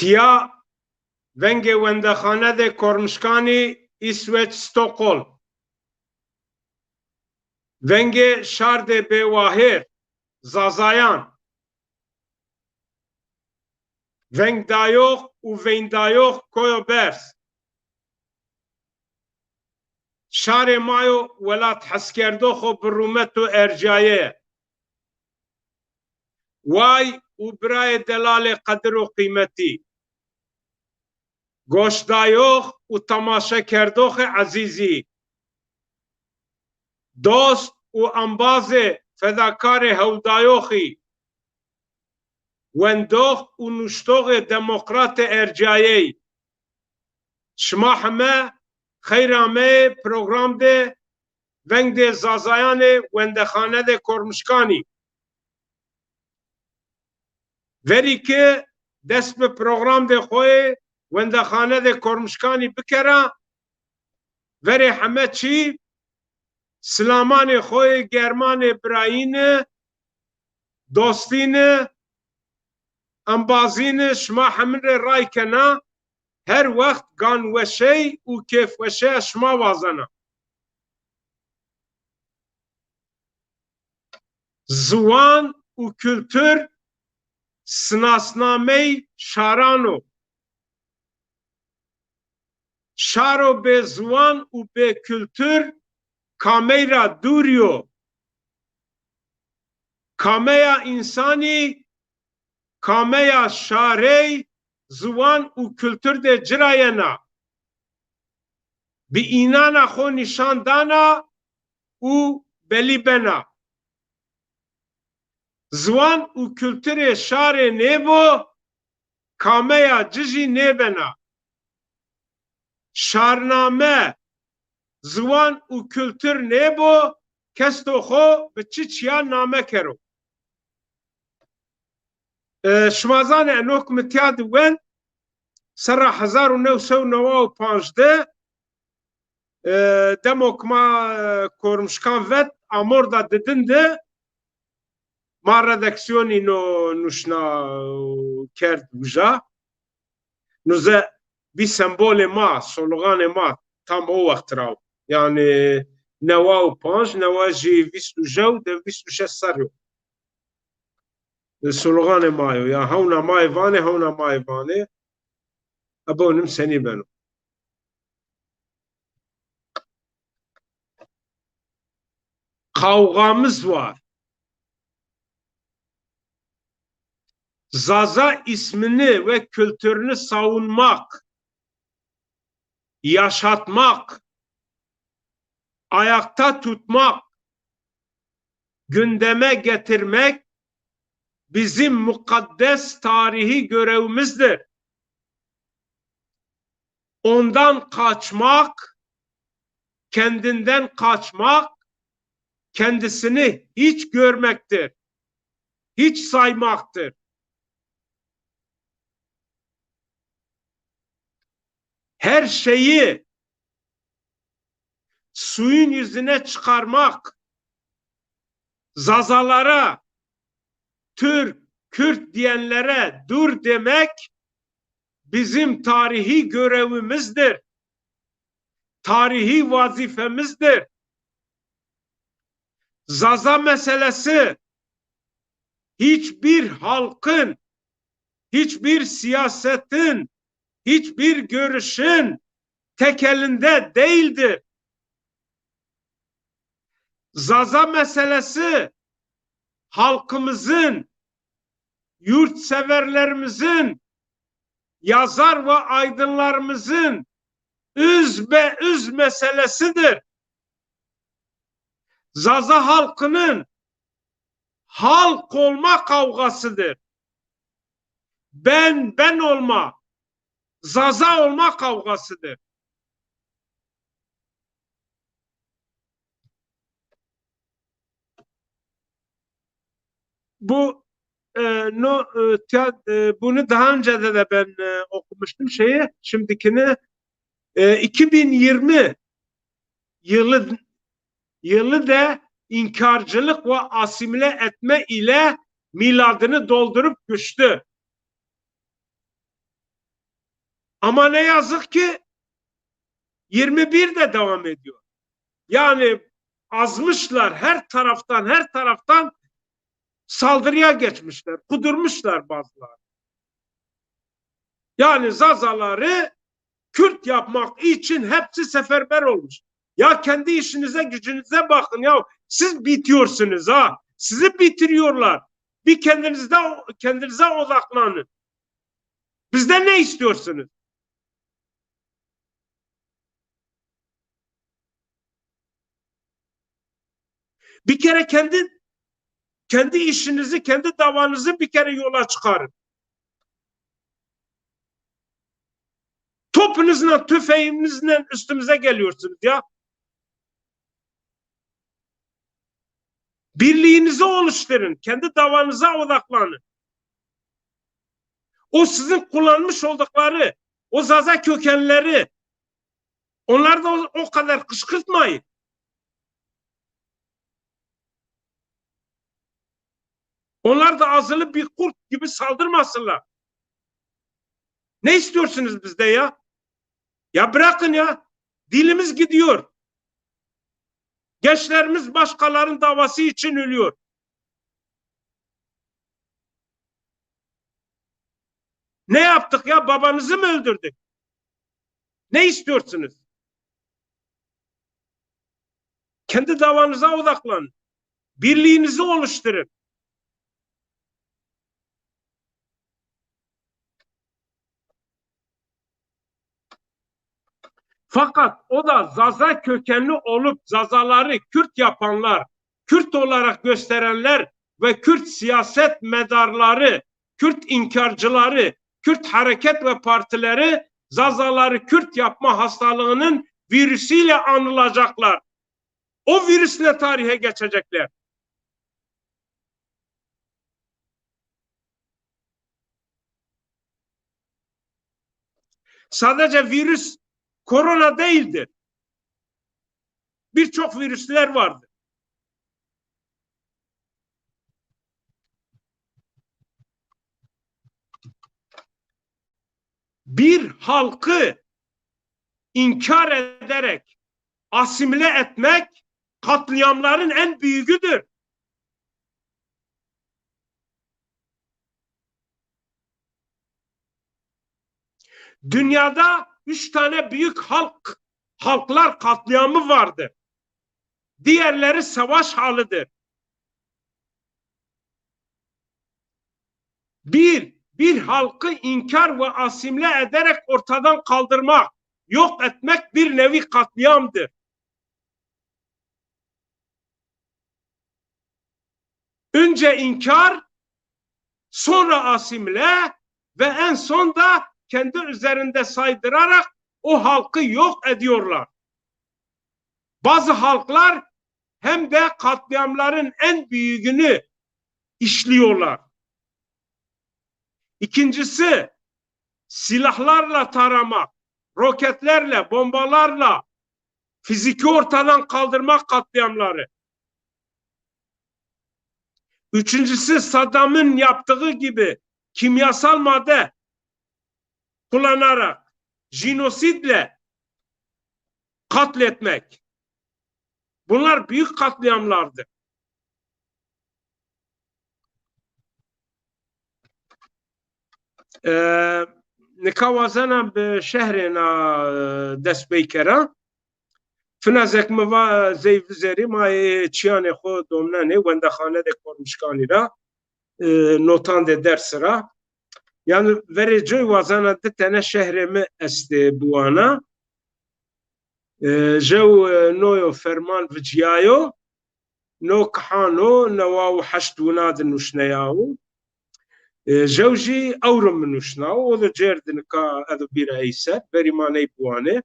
Tiya vengê wendexane de Kormişkanî İsveç Stockholm. Vengê şardê Bêwahêr Zazayan. Veng dayox û vêndayox Koyobers. Şarê mayo welat heskerdoxo bi rûmet û ercaye. Way û birayê delalê qedir û qîmetî. Goşdayox û temaşekerdoxê ezîzî. Dost û ambazê fedakarê hewdayoxî. Wendox û nuştoxê demokratê ercayê. Şima heme xeyra me program de veng de Zazayanê wendexane de Kormişkanî. Verî ki dest bi program de xwe wendexane de Kormişkanî bikera, verê heme çî silamanê xwe germanê birayîne, dostîne, ambazîne şima hemin re raykena, her wext ganweşey û kêfweşeya şima wazana. Ziwan û kültür sinasnamey şaran o. Şaro bê ziwan û bê kültür kameyra dûriyo. Kameya insanî, kameya şarey, ziwan û kültür de cirayena. Bi înana xwe nîşan dana û belîbena. Ziwan û kültürê şarê nêbo, kameya cî nêbena. Şarname, ziwan û kültür nêbo, kesto xwe bi çi çiyan name kero. Şimazanê enok mitiya diwen sera 1995 demok ma Kormişkan vet amor da didin de ma redaksiyonî nuşna kerd buja. Nuze bir sembolê ma, sloganê ma tam o wext raw. Yani newa û panj, newa jî 26 de 26 ser yo. Sloganê ma yo ya hewna mayê vanê, hewna mayê vanê. Ebonim senî beno. Kavgamız var. Zaza ismini ve kültürünü savunmak, yaşatmak, ayakta tutmak, gündeme getirmek bizim mukaddes tarihi görevimizdir. Ondan kaçmak, kendinden kaçmak, kendisini hiç görmektir, hiç saymaktır. Her şeyi suyun yüzüne çıkarmak, Zazalara, Türk, Kürt diyenlere dur demek bizim tarihi görevimizdir. Tarihi vazifemizdir. Zaza meselesi hiçbir halkın, hiçbir siyasetin, hiçbir görüşün tekelinde değildir. Zaza meselesi halkımızın, yurtseverlerimizin, yazar ve aydınlarımızın üz meselesidir. Zaza halkının halk olma kavgasıdır. Ben olma, Zaza olma kavgasıdır. Bu bunu daha önce de ben okumuştum şimdikini 2020 yılı da inkarcılık ve asimile etme ile miladını doldurup geçti. Ama ne yazık ki 21 de devam ediyor. Yani azmışlar her taraftan saldırıya geçmişler. Kudurmuşlar bazıları. Yani Zazaları Kürt yapmak için hepsi seferber olmuş. Ya kendi işinize gücünüze bakın ya. Siz bitiyorsunuz ha. Sizi bitiriyorlar. Bir kendinize odaklanın. Bizden ne istiyorsunuz? Bir kere kendi işinizi, kendi davanızı bir kere yola çıkarın. Topunuzla, tüfeğinizle üstümüze geliyorsunuz ya. Birliğinizi oluşturun. Kendi davanıza odaklanın. O sizin kullanmış oldukları o Zaza kökenleri onları da o kadar kışkırtmayın. Onlar da azılı bir kurt gibi saldırmasınlar. Ne istiyorsunuz bizde ya? Ya bırakın ya. Dilimiz gidiyor. Gençlerimiz başkalarının davası için ölüyor. Ne yaptık ya? Babanızı mı öldürdük? Ne istiyorsunuz? Kendi davanıza odaklanın. Birliğinizi oluşturun. Fakat o da Zaza kökenli olup Zazaları Kürt yapanlar, Kürt olarak gösterenler ve Kürt siyaset medarları, Kürt inkarcıları, Kürt hareket ve partileri Zazaları Kürt yapma hastalığının virüsüyle anılacaklar. O virüsle tarihe geçecekler. Sadece virüs korona değildir. Birçok virüsler vardır. Bir halkı inkar ederek asimile etmek katliamların en büyüğüdür. Dünyada 3 tane büyük halklar katliamı vardır. Diğerleri savaş halıdır. Bir halkı inkar ve asimile ederek ortadan kaldırmak, yok etmek bir nevi katliamdır. Önce inkar, sonra asimile ve en son da kendi üzerinde saydırarak o halkı yok ediyorlar. Bazı halklar hem de katliamların en büyüğünü işliyorlar. İkincisi silahlarla taramak, roketlerle, bombalarla fiziki ortadan kaldırmak katliamları. Üçüncüsü Saddam'ın yaptığı gibi kimyasal madde kullanarak jinosidle katletmek. Bunlar büyük katliamlardır. Nikawazana bi şehrina dest peykera finazek meva zeyvizeri ma çiyane xo domnane wenda xane de kormuşkani ra notan de dersira yani vereceği vazana de tane şehrimi este buana جو نويو فرمان فجيايو نو كحانو نواو حشت وناد نوشنياو جوجي اورم منوشناو وذا جيردن كا اذو بيرا ايسا بريماني بواني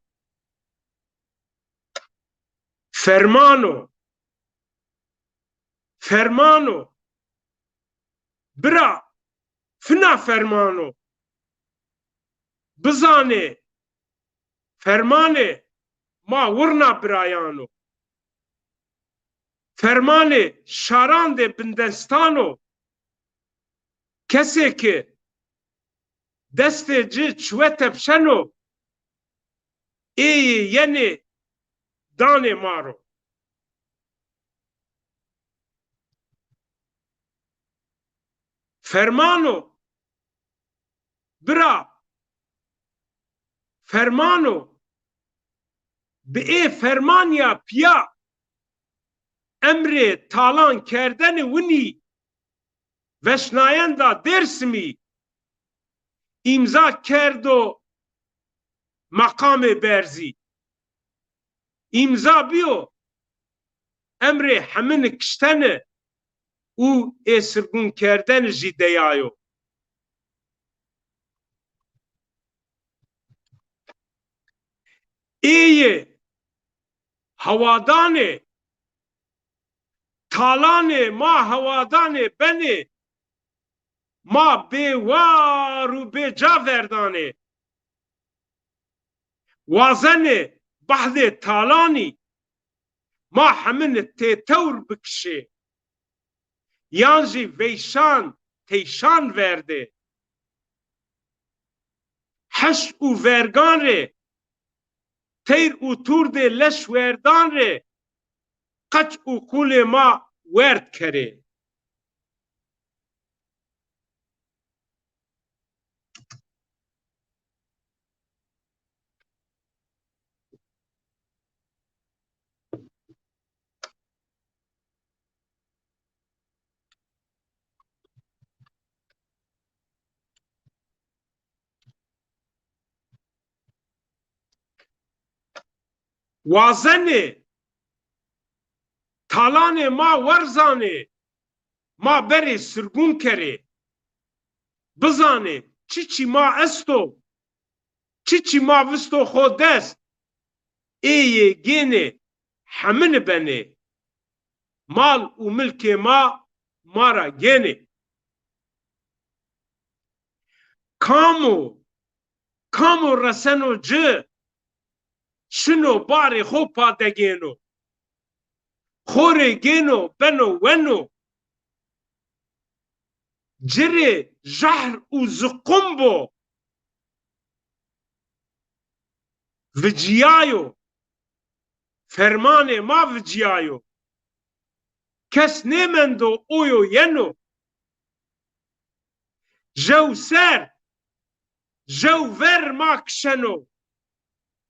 فرمانو برا فنا فرمانو بزاني فرماني ما ورنا برایانو فرمان شاران de بندستانو کسی که دسته جی چوه تپشنو ای یعنی دانه مارو فرمانو برا فرمانو به ای فرمانیا پیا امر تالان کردن ونی وشنایندا درسمی امضا کرد و مقام برزی امضا بیو امر همین کشتن او اسرگون کردن جیدیایو ای هوادان تالان ما هوادان بنی ما بیوار و بیجا وردانه وازن بحث تالانی ما همین تیتور بکشه یانجی ویشان تیشان ورده حش او ورگان ره تیر او تور ده لش وردان ره قچ او کول ما ورد کره وازن تالان ما ورزانه ما بری سرگون کره بزانه چی ما استو چی ما وستو خود دست ای گینه همین بنه مال و ملک ما را گینه کامو رسنو جه شنو باری خوب پادگینو خوره گینو بنو ونو جره جهر و زقنبو وجیایو فرمان ما وجیایو کس نیمندو اویو ینو جو سر جو ور ما کشنو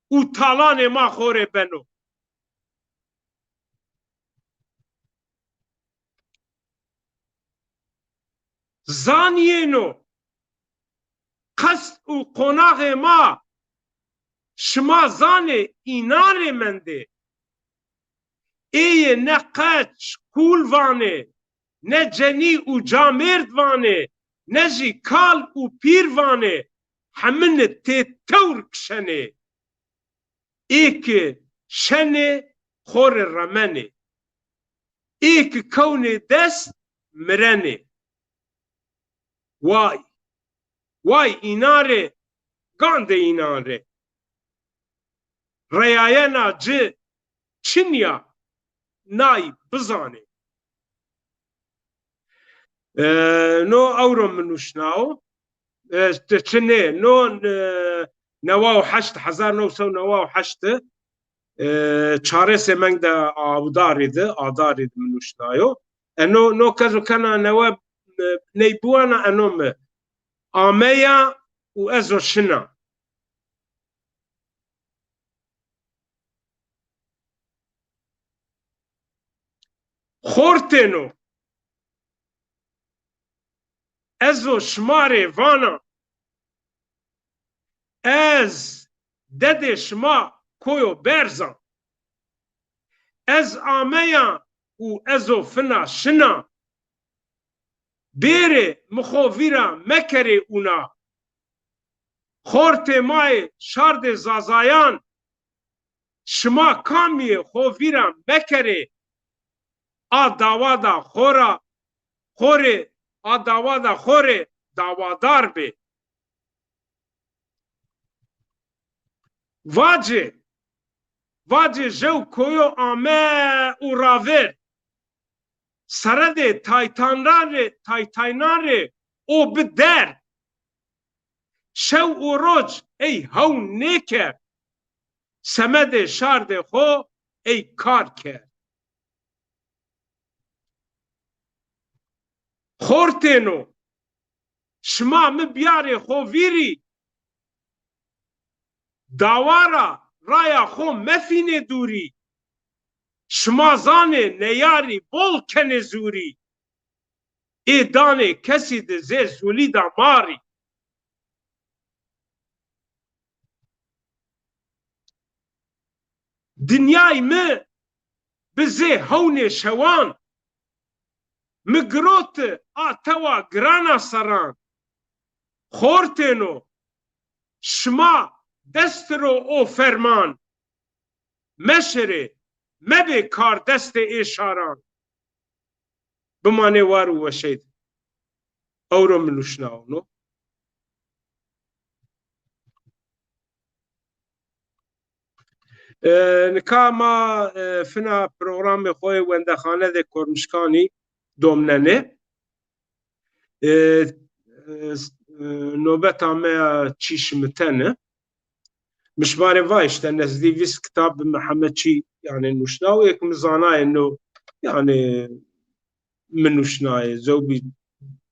او تالان ما خوره بنو زانینو قصد و قناغ ما شما زان اینار منده ای نه قچ کول وانه نه جنی و جامرد وانه نه جی کال و پیر وانه همین تور کشنه ای که شنه خور رمنه ای که کون دست مرنه وای ایناره گانده ایناره ریاینا جه چنیا نای بزانه نو اورو منوشناو چنه نو 1998 چاره سمنگ دا آدارید منوشنایو نو کزو کنا نوا نیبوانا انوم آمیا و ازو شنا خورتنو ازو شماره وانا از دد شما کویو برزان از آمیا و ازو فنا شنا بیره مخوویرا مکره اونا خورت مای شارد زازایان شما کامی خوویرا مکره داوادا خوره داوادا خوره داوادار به واجه جو کویو آمه او راور سرد تایتاناره او بدر شو و روج ای هو نیکر سمد شارد خو ای کار کرد خورتینو شما می بیاری خو ویری داوارا رایا خو مفینه دوری شما زانه نیاری بول کنه زوری ای دانه کسی ده زی زولی دا ماری دنیای می بزی هونه شوان مگروت آتوا گرانا سران خورتینو شما دست رو او فرمان مشره مبه کار دست اشاران بمانه وارو وشید او رو منوشناونو نکاما فنا پروگرام خوی وندخانه ده کرمشکانی دومننه نوبت همه چیشمتنه مشماره وایشته نزدی ویس کتاب محمد چی يعني نوشناو یک مزانای انه يعني منوشنای زوبي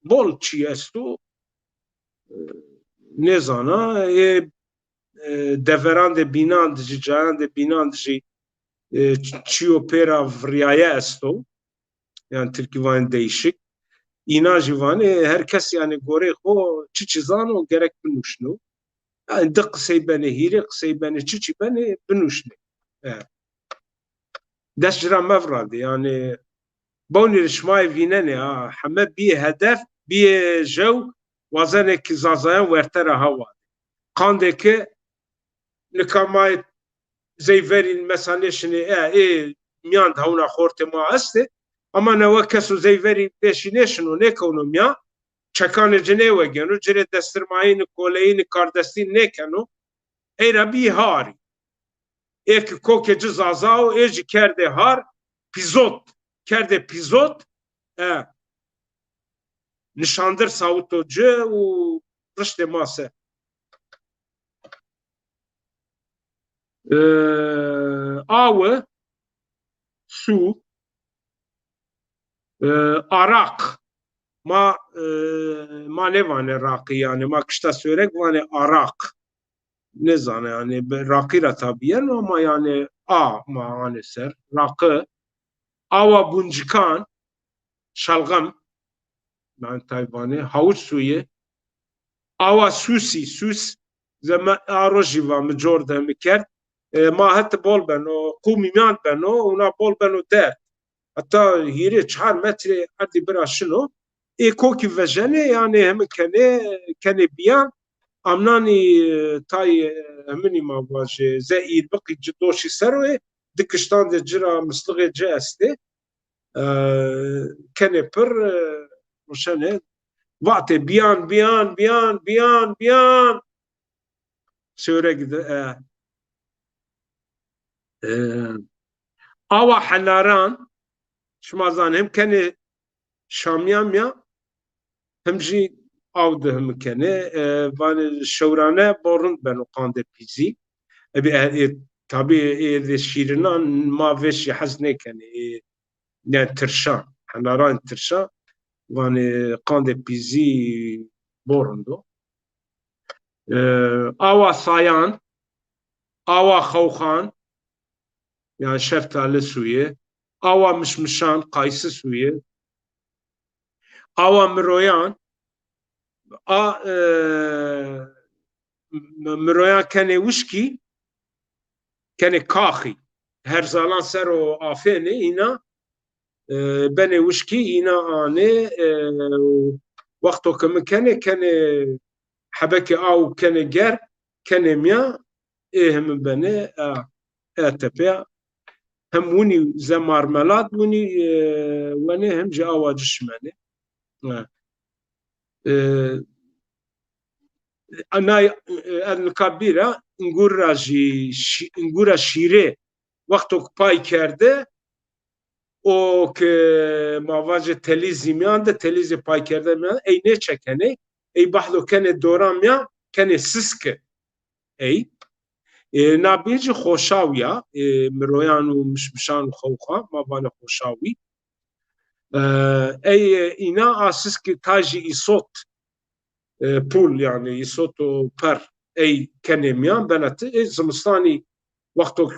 بول چی استو نزانا دفران ده بینان دجی جایان ده بینان دجی چیو پیرا وریایه استو yani Türkiye'nin değişik inajı var herkes yani gore o çi çizano gerek binuşnu yani dık seybene hiri seybene çi bene binuşnu deşra mevradı yani boni rişmay vinene ha heme bir hedef bir jev wazane ki zazayan vertera hava kandeki nikamay zeyverin mesanleşini miyan havuna khorte ma aste ama ne vakesu zeyveri peşineşinu ne konomya çakanı Cenevre genu cire destirmayını koleyini kardestin ne kenu era bir hari ek kokeci zazao eci kerde har pizot kerde pizot nişandır savutocu u rışte mase avı su arak ma ne vane rakı yani ma kışta söylek vane arak ne zane yani rakıyla tabiyen ama yani ma ser rakı ava bunjikan şalgam yani Tayvan'ı havuç suyu ava sus zema arojiva mjorda miker ma hat bol beno kumimian beno una bol beno der hatta hiri 4 metre ardi biraşino koki vejene yani hem kene biyan amnani tay همني ما باجي زائد بقي جدوشي سروي دكشتان دي جرا مصلغي جاستي كان بر مشان وقت بيان سورك اوا حناران شمازان هم كان شاميان يا همجي او ده مكانه وان شورانه بورند بنو قاند بيزي ابي tabi şirinan ma veş hazne kan ne tırşan hanaran tırşan van qande pizi borndo ava sayan ava xawxan yani şeftali suyu ava mişmişan qaysı suyu ava miroyan miroyan kene wişki kene kaxi her zalan ser o afene ina bene wişki ina ane vakto keme kene habeke av kene ger kene miya hem bene tepe hem wuni zemarmelat wuni wene hem ji awa cişmene ana el-kabira ngura şire vakto pay kerde o ki mavaje telizi miyan de telizi pay kerde miyan ey ne çekene ey bahlo kene doram ya کنه سسک ای نابینجی خوشاویا مرویان و مشمشان و خوخا ما بانه خوشاوی ای اینا اساس که تاجی ایسوت پول yani ایسوت و پر ای کنه میان بنت ای زمستانی وقتو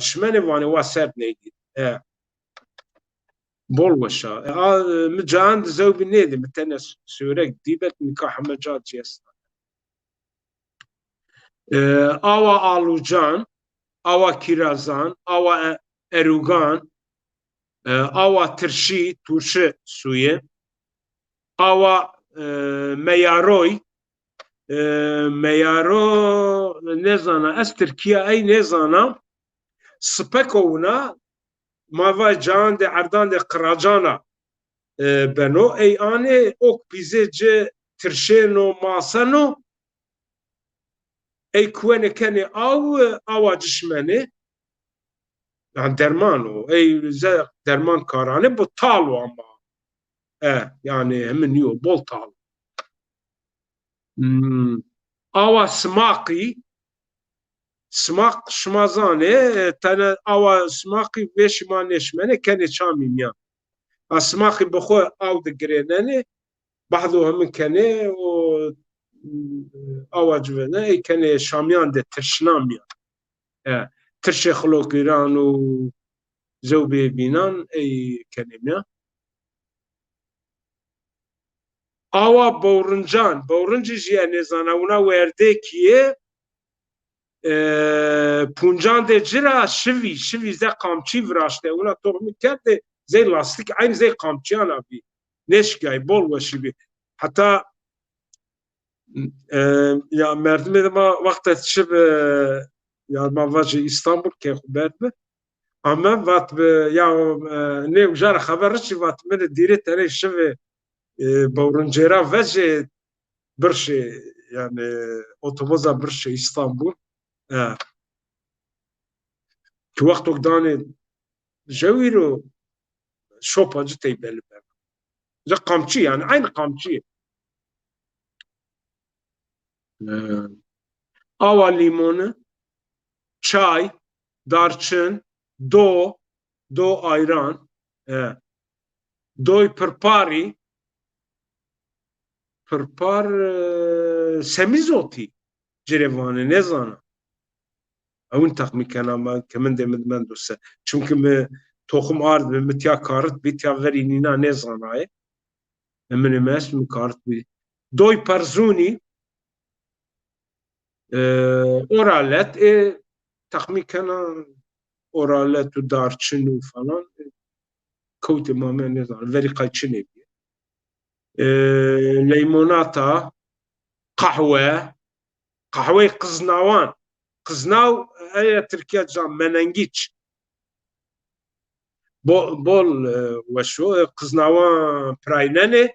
شمنه وانه واسر نیدی بول وشا مجاند زوب نيدي متنا سورك ديبت نكاح مجاد جيسنا اوا آلوجان اوا كيرازان اوا اروغان اوا ترشي تورشي سويه اوا مياروي ميارو نزانا اس تركيا اي نزانا سبكونا ماوا جان دي عردان دي قراجانا بنو ای آنه اوک بیزه جه ترشینو ماسنو ای کوانه کنه آوا جشمنه yani dermanı ey derman karane bu talu ama yani hemen yok bol talu ava smak şmazane tane ava smaki ve şmaneşmene kene çamim ya asmaki bxo av de grenene بعضها من كنه و اواجبنا اي كنه شاميان ده ترشناميا ترشي خلوق ايران و زوبي بينان اي كنميا اوا بورنجي جي نزانا ونا ورده كيه پونجان ده جرا شوي زي قامچي وراشته ونا توغمي كرده زي لاستيك عين زي قامچيانا بي نشكاي بول وشي بي حتى ya merdime de ma vakti şib ya ma vacı İstanbul ke xubert be ama vat be ya ne ujar haber çi vat me dire tere şib bavruncera vece birşe yani otoboza birşe İstanbul ki vakt okdane jawiro şopacı teybeli be ja kamçı yani aynı kamçı ava limonu çay, darçın, do ayran, doy pırpari, pırpar semizoti, cerevane ne zana. Avun takmi kanama kemen demed men dosa. Çünkü me tohum ard ve mitya karat bitya verinina ne zanayı. Emin mes mi karat bi. Doy parzuni, oralet, takmi kana oralet u darçın falan. Kouti mame ne zaman veri qayçine bi. Limonata, kahve kıznavan. Kıznav Türkiye can menengiç. Bol ve şu kıznavan praynene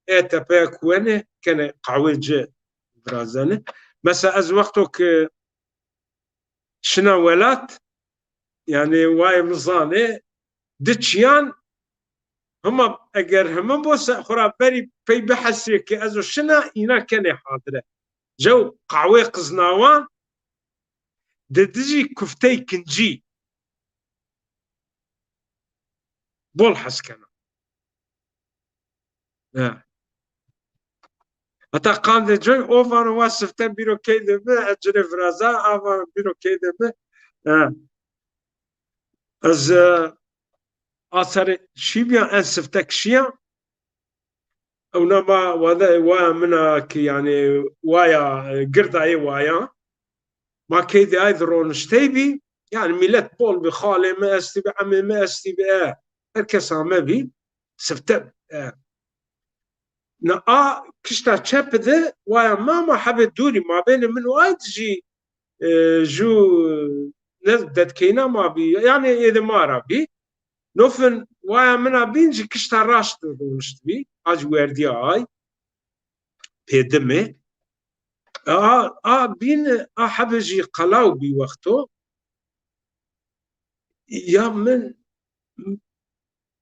tepe kuene kene kahveci birazane. Mesela az vakto ki şuna velat yani vay mızane diçyan هم اگر هم بوس خرابري في بحثي كأزو شنا إنا كان حاضرة جو قعوي قزناوان ددجي كفتي كنجي بول حسكنا حتى قام دي جوي اوفر واسفتا بيرو كيدو به اجري فرازا اوفر بيرو كيدو به از اثر شيبيا انسفتك شيا او نما وذا وايا منك يعني وايا قرد اي وايا ما كيدي ايذرون شتيبي يعني ميلات بول بخالي ما استي بعمي ما استي باه هركسا ما بي سفتب نا كشتا تشاب ذا وايا ما حبت دوري ما بين من وايد جي جو نزدت كينا ما بي يعني اذا ما ربي نوفن وايا منا بينجي كشتا راشت روشتبي اج وردي اي بيدمي بين حبجي قلاو بي وقتو يا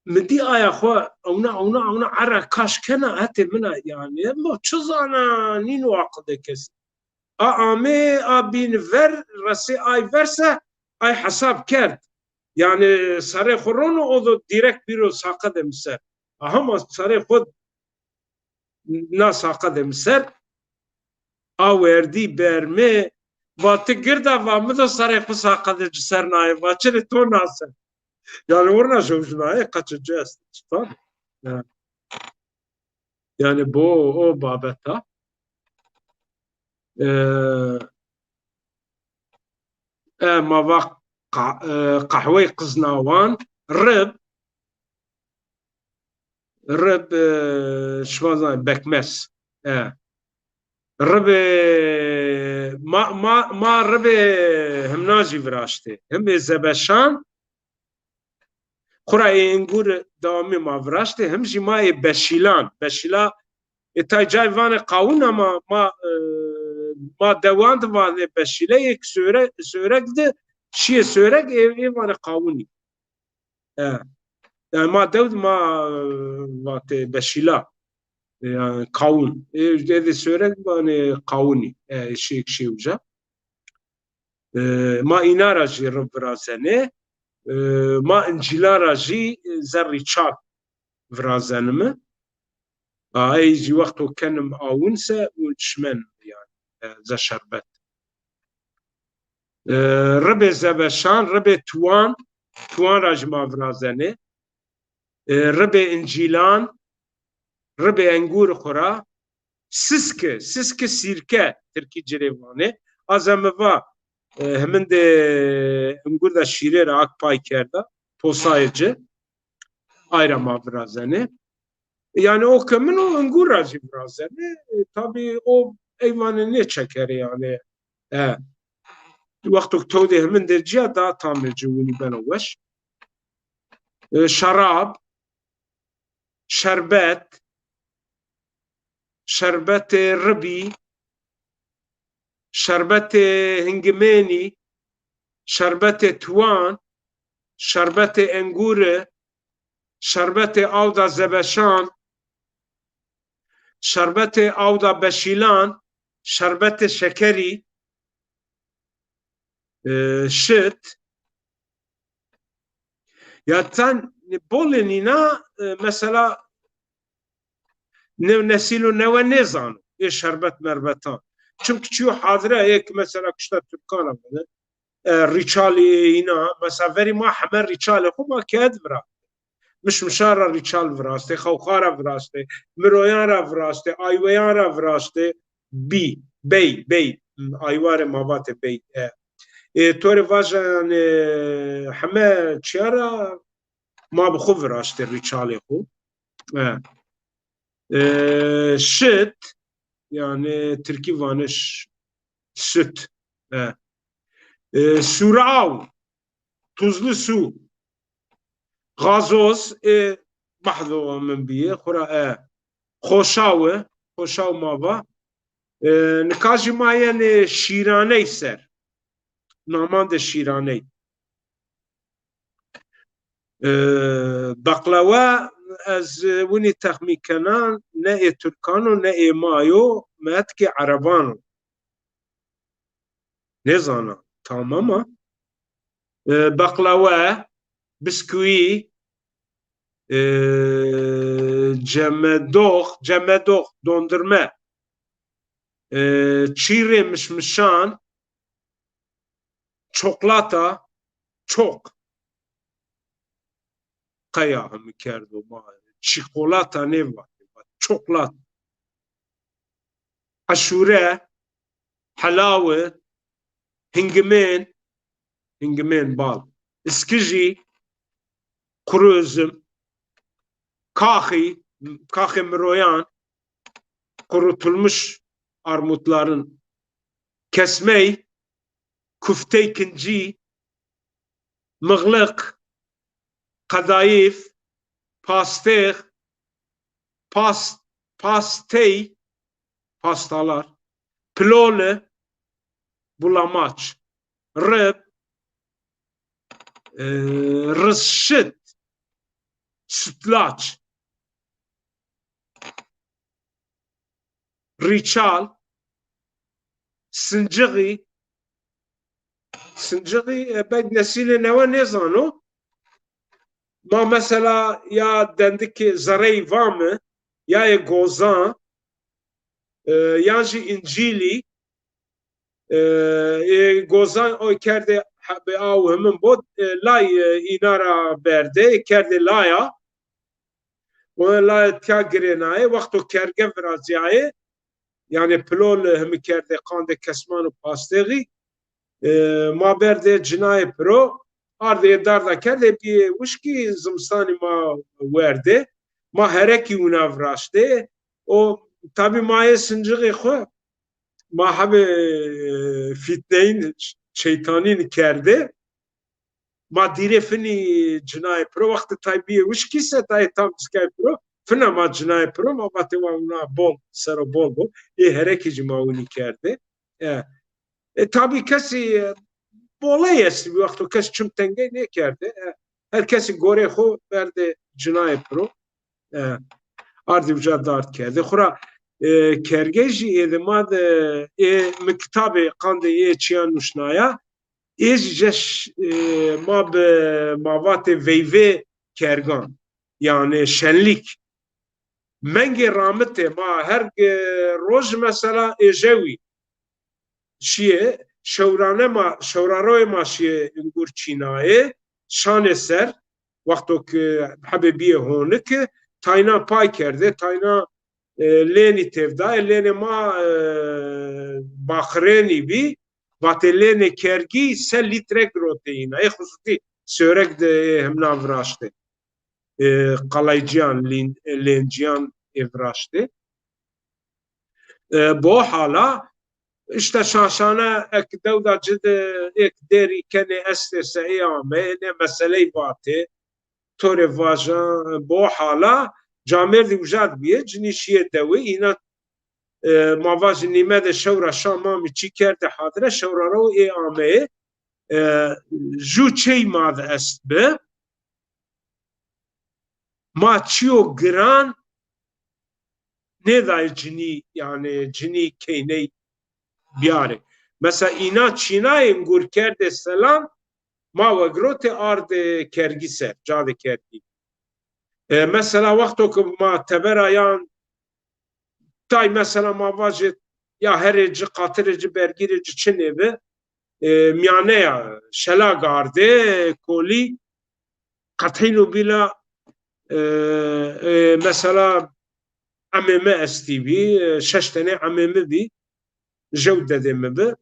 من دي ايا خو اونا عرا كاش كنا هاتي منا يعني ما تشزانا نينو عقد كسي Amê a bînver resê ay verse ay hesab kerd. Yani serê xwe rono o da direkt bîro saqe de ser. Hema serê xwe na saqe de ser a werdî bermê vatı girda va mı da serê xwe saqe de ser nayê va çirê to nase. Yani orna jovjnaye kaçıcı est. Yani bu o babeta mava qehweyê qiznawan rib şvazan bekmes ribê ma ribê himna jî viraştê himê zebeşan xurayê îngur dawamê ma viraştê him jî mayê beşîla tay cay vanê qawûn ama ma dewan divanê beşîleyek sörek di şiyê sörek ê vanê qawûnî yani ma dewd ma vatê beşîla yani kavun. Dedi sörek bana kavuni. Şik şivca. Ma inara jî virazene. Ma incilara jî zerri çar virazenimi. Ay jî wexto kenim awinse û çmen yani ze şerbet. Ribê zebeşan, ribê tuwan ra jî ma virazene. Ribê incilan, ribê engûr xura, siske sirke Tirkî cirêvanê azemiva hemin de engûr da şîrê re ak pay kerda posayê ci ayra ma virazene yani o kemin o engûr ra jî virazene tabii o eyvanê nê çekere yani wexto ku tewdê hemin de ciya da tamê ciwînî beno weş şerab şerbetê ribî şerbetê hingimênî şerbetê tuwan şerbetê engûrê şerbetê awda zebeşan şerbetê awda beşîlan şerbetê şekerî şit ya ten bolê nîna mesela nesil û newe nêzan ê şerbet merbetan çünkü çiyo hadire yek mesela kişta Türkana bide rîçalê îna mesela verî ma hemen rîçalê xwe ma ked vira mişara rîçal virastê xewxara virastê miroyan ra virastê ayweyan ra virastê bey aywarê mavatê bey torê vajan heme çiyara ma bi xwe viraştê rîçalê xwe şit yani Tirkî vanê süt surav tuzlu su gazoz behdo min bîye xura xoşaw mava nika jî mayên şîraney ser naman de şîraney baklava ez winî texmîn kenan ne ê Türkan û ne ê mayo metkê Ereban o nêzana tamama baklava biskûyî cemedox dondurme çîrê mişmişan çoklata çok qeya hemû kerdo ma çikolata nêva çoklat eşûre helawê hingimên bal iskijî kuru üzüm kaxê miroyan kurutulmuş armutların kesmey kuftey kincî mıglık kadayıf pastalar pilole bulamaç rib rızşit sütlaç riçal سنجغی بید نسیل نوه نزانو ما مثلا یا دندک زرعی وامه یا گوزان یا جی انجیلی گوزان او کرده به او همون بود لای اینا را برده کرده لایا و لای تیا گرینای وقتو کرگه فرازیای yani plol hemi kerde kande kesman û pastexî ma berde cinayê piro ardê darda kerde bî wişkî zimstanê ma werde ma herekî wî navraştê o tabî mayê sincixê xwe ma hebe fîtneyîn şeytanîn kerde ma dîrê finî cinayê piro wextê taybiyê wişkî se tayê tam zikay piro fina ma cinayê piro ma batê wan bol sero bol bol herekî jî ma wînî kerde tabii kesî bolê est wexto kes çim tengê nekerde her kesî gorê xwe berde cinayê piro ardî wisa dard kerde xura kergê jî êdima de min kitabê qandê ê çiya nûşnaya ê ji ma bi mavatê veyvê kergan yani şenlik mengê ramitê ma her roj mesela êje wî şiye şewraroyê ma şiye ingur çînayê şanê ser wexto ku hebe bîyê honik tayna pay kerde tayna lênî tevdayê lênê ma baxirênî bî vatê lênê kergî se lîtrek giroteyîna ê xusûtî sörek de hemna viraştê qalayciyan lênciyan ê viraştê bo hala işte şaşana ek dewda cid ek derî kenê estê se ê ame ne meseleyê vatê torê vajan bo hala camêrdî wisa dibiye cinî şiye dewê îna mava ji nîme de şewra şamamî çî kerde hatire şewraro ê ameyê jû çey ma de est bi ma çiyo giran nêdayê cinî yani cinî keyney biyare. Mesela ina Çinayê gur kerde selan ma vegrotê ardê kergî ser cavê kergî. Mesela wexto ku ma tebera yan tay mesela ma vajê ya herê ci qatirê ci bergîrê ci çinê bi miyaneya şelag ardê kolî qetîn û bîla mesela emême estî bî şeş tenê emême bî jew dedê me bi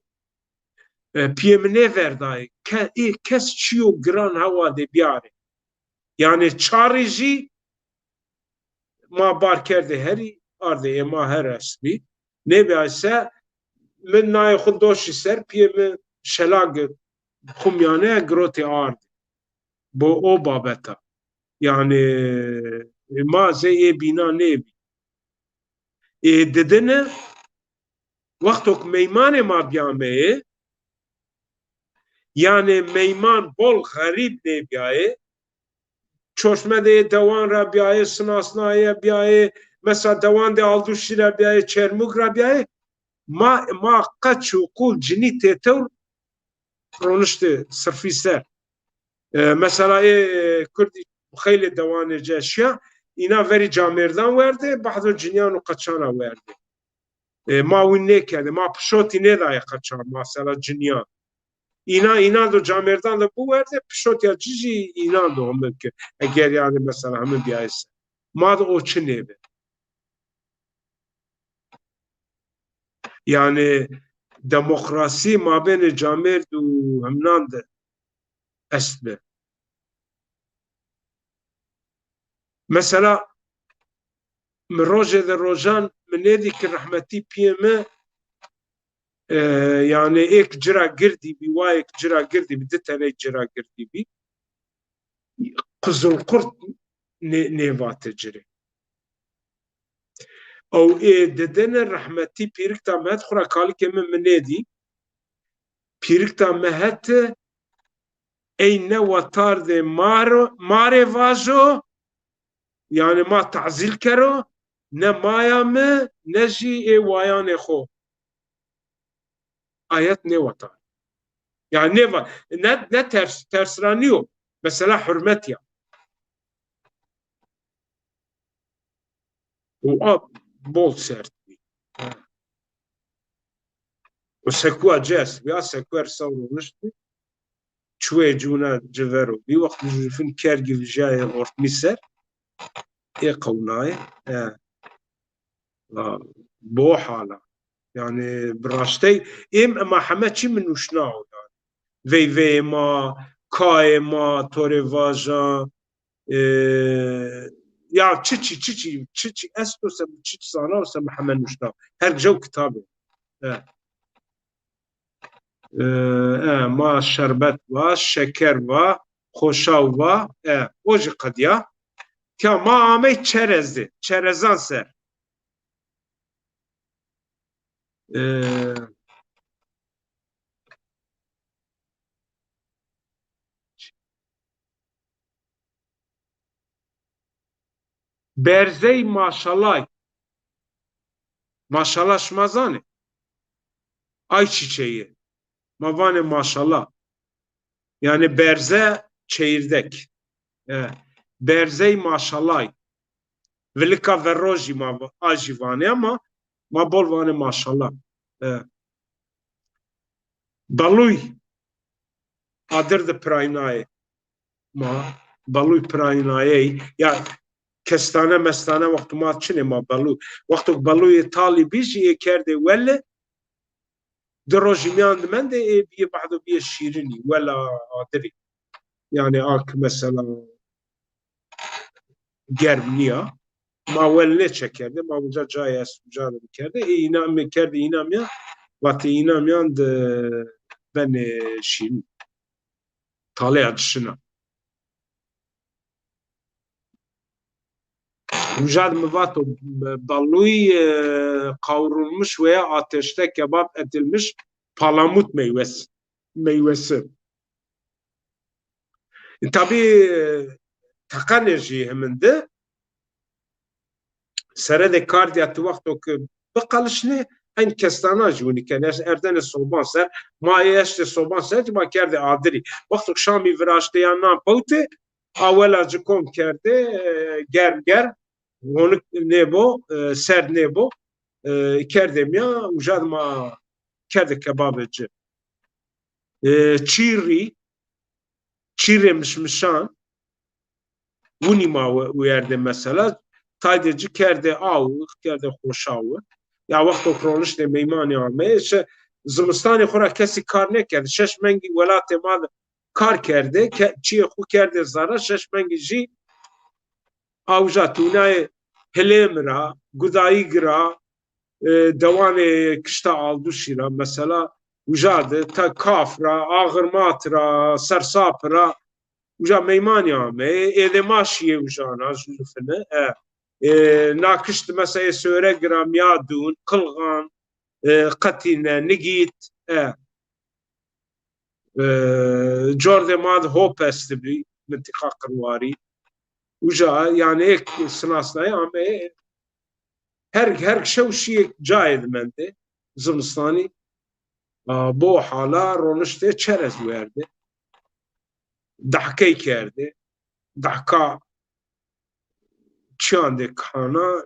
piyê min nêverdayê kes çiyo giran hewa de biyare yani çarê jî ma bar kerde herî ardê êma her est bî nêbiyayse min nayê xwe doşî ser piyê min şelag xumyaneya girotê ardê bo o babeta yani ma zê ê bîna nêbî didine wexto ku meymanê ma biyameyê yani meyman bol xerîb nêbiyayê çoşmedê dewan re biyayê sinasnayê biyayê mesela dewan de aldûşî re biyayê çermûk re biyayê ma qet û qûl cinî têtir roniştê sirfî ser mesela Kurdî xeylê dewanê ceşiya îna verî camêrdan werde behdo ciniyan û qeçana werde ma wî nekerde ma pişotî nêdaye qeçan mesela ciniyan îna do camêrdan de bû werde pişotiya cî jî îna do hemû kir eger yani mesela hemû biyayê ser ma de o çi nêbe yani demokrasî mabênê camêrd û hemnan de est be mesela min rojê de rojan min nêdî ki rehmetî piyê me yani êk cira girdî bî wayek cira girdî bî di tenê cira girdî bî Qizilqurt nêvate cirê ew didine rehmetî pîrikta me het xura kalikê min nêdî pîrikta me hete ey ne wetar de marê vajo yani ma tezîl kero ne maya me ne jî ê wayanê xwe ayet ne vatan. Yani ne var? Ne tersrani yok. Mesela hürmet ya. O bol sert. O sekua ces. Ya sekuer savrulmuştu. Çuve cuna cevero. Bir vakit jüfün kergi vijaya ortmiser. Qewnayê bo hala yani bi rastî êm ema heme çî min nûşna veyveyê ma kayê ma torê vajan ya çi ez to se çi zana se me heme nûşna her gew kitabê ma şerbet va şeker va xoşav va o jî qediya ya ma amê çerezê çerezan ser berzey maşalay maşallah şmazane ay çiçeği mavane maşallah yani berze çeyirdek berzey maşalay velika verroji ma ajivane ama ma bolvane maşallah baluy adır de praynaye ma baluy praynaye ya kestane mestane vaktu ma çine ma baluy vaktu baluy tali biji kerde welle درojimyan من de bir بعض bir şirini ولا adri yani ak mesela germliya ma welle çekerdi ma buca caya suca kerdi inam kerdi inam ya vati inam yan de ben şin tale adışına Mücad mıvato balluy kavrulmuş veya ateşte kebap edilmiş palamut meyvesi. Tabii تقنجي من ده سرد كارديا توقتو که بقالشنه این کستانا جونی که اردن صوبان سر ما یشت صوبان سر ما کرده عادری وقتی شامی وراشته یا نام پوته اولا جکم کرده گرم onu nebo ser nebo kerdem ya ujad ma kerde kebabeci çiri mişmişan ونی ما ویرده مثلا تایدجی کرده کرده خوشاوه یا وقت کرونش ده میمانی آمه زمستانی خورا کسی کار نکرده شش منگی ولات ما کار کرده چی خو کرده زاره شش منگی جی آوجا تونای هلم را گدایی گرا دوان کشتا آلدوشی را مثلا وجاده تا کاف را آغرمات را سرساپ را وجا ميماني عمي إذا ماشي وجانا شوفنا ناكشت مثلا سورة جرام يادون قلغان قتينا نجيت جورد ماد هوبست بي منطقة قرواري وجا يعني هيك سناسنا عمي هر شو شيء جايد منده زمستاني بو حالا رونشته چرز ورده دحکه کرده دحکا چیانده کانا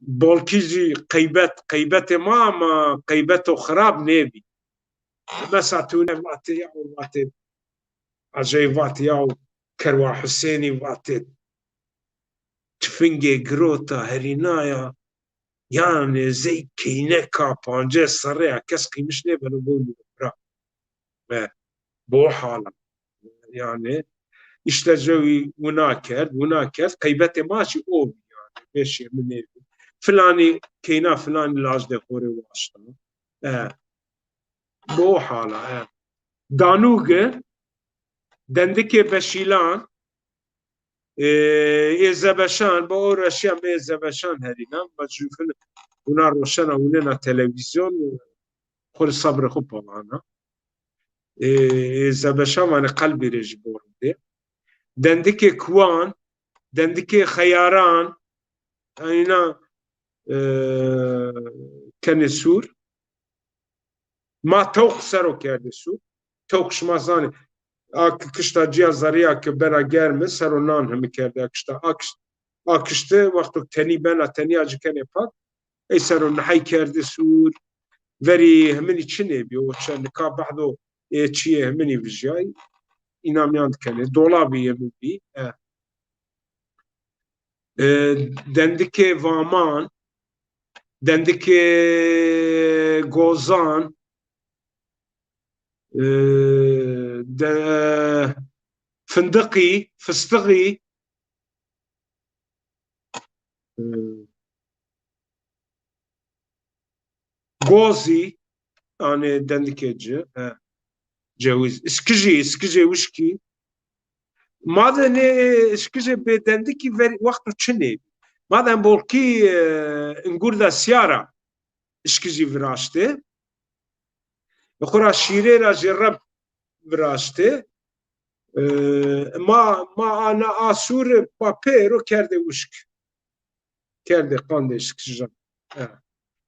بولکیزی قیبت ما قیبت و خراب نیبی مثلا تونه واتی یا واتی عجای واتی یا کروا حسینی واتی تفنگی گروتا هرینایا yani zey kine kapance sarıya kes kıymış ne böyle bu ve bu hala yani işte cevi munaker kaybete maçı o yani beşi min filani kina filani lajde kore vaşta bu hala danuge dendike beşilan ezebeşan bu uğraşya ezebeşan herinan bacufun buna roşana unena televizyon kore sabır kupalana ezebeşan yani kalbi rejborde dendike kuan dendike xeyaran ayna kenesur ما توق سرو کرده سو توق شمازانه کشتا جیا زریا که برا گرمه سرو نان همی کرده کشتا akıştı vakti teni ben teni acıken pat ey seron hay kerdi sur veri hemen içine bir o çan ka bahdo çiye hemen vijay inamyan kene dolabı yemin bir dendike vaman dendike gozan de fındıkı fıstığı gozi yani dendikeci ceviz iskici wişki madem iskici be dendiki ver vakti çine madem bolki ingurda siyara iskici viraştı Xura şîrê ra ji reb virastê ma ana asûr papêro kerde wişk kerde qandê şikjan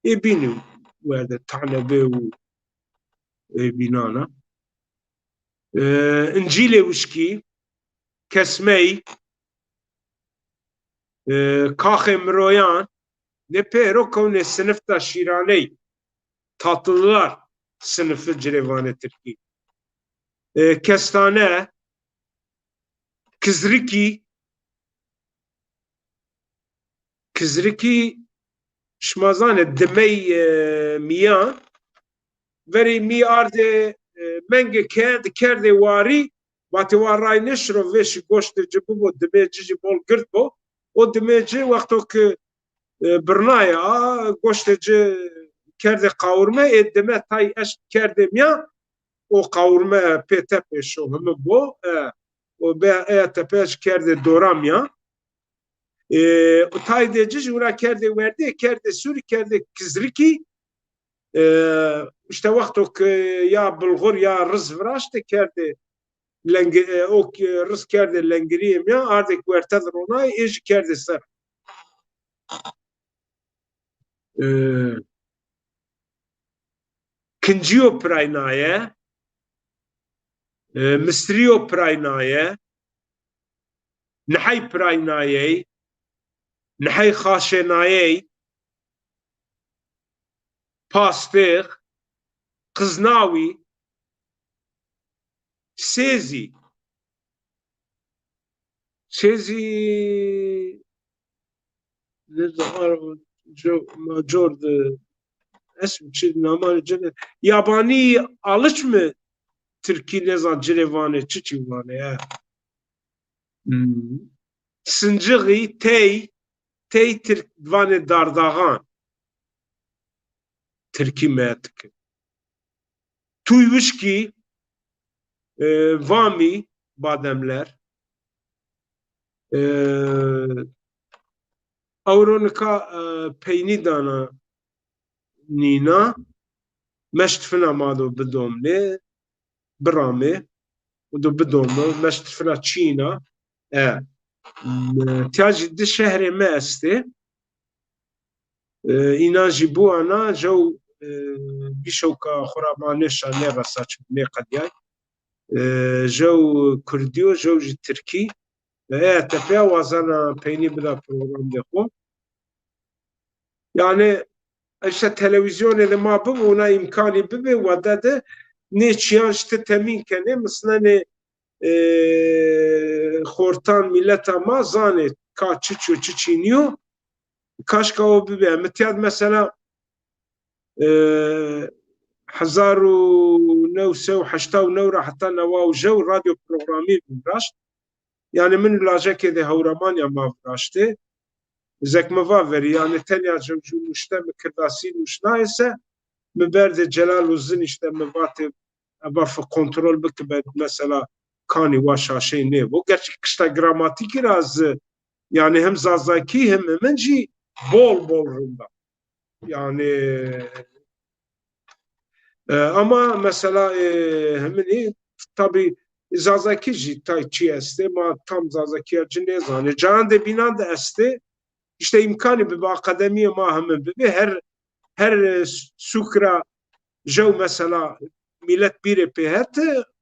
ê bînî werde tanebê û bînana incîlê wişkî kesmey kaxê miroyan ne pêro kewne sinifta şîraney tatlılar sınıfı Cirevan Türkiye. Kestane, Kızriki şmazane demey miyan veri mi arde menge kerde wari vati waray neşro veşi goşte cibubo demeci bol girtbo o demeci vakto ki birnaya goşte kerde kavurma edeme tay eş kerde miyan o kavurma pete şo hemi bo o be tepeş kerde doramya o tay deci jura kerde verdi kerde suri kerde kizriki işte vakto ki ya bulgur ya rız vraşte kerde o rız kerde lengriyem ya artık vertedir ona iş kerde ser kinciyo praynaye مستریو پراینایه نحی پراینایه نحی خاشنایه پاستیق قزناوی سیزی جورد اسم چی نامان جنه یابانی alış mı Türkiye ne zaman Cirevan'e çiçivane ya. Sıncığı tey Türkvane dardağan. Türkiye meyatık. Tuyvuşki vami bademler Avronika peyni dana nina meştfina mado bidomle برامه و دو بدومه مشت فنا چینا تیاجی دی شهر ما استه اینا جیبو انا جو بیشو که خورابانه شانه رساچ بنی قدیای جو کردیو جو جی ترکی تپیا وازانا پینی بدا program دخو yani işte televizyonda ma bu ona imkanı bibe wadade ne çiyançtı temin kene mesela ne خورتان millet ama zane kaçıçıyor çiçiniyor kaşka o bibe metiyad mesela 1989 hatta nava جو radyo programı braş yani min lajeke de havramanya mavraştı zekmeva veri yani tenya jevju müşte mikirdasi müşna ise müberde Celaluzin işte mübate abaf kontrol bıkıbed mesela kani vaşa şey ne bu gerçek işte gramatik biraz yani hem zazaki hem menci bol rumda yani ama mesela hemen tabi zazaki jitay çi este ma tam zazaki ne zane can de binan da este işte imkanı bir akademiye ma hemen bir her sukra جو mesela millet biri pehet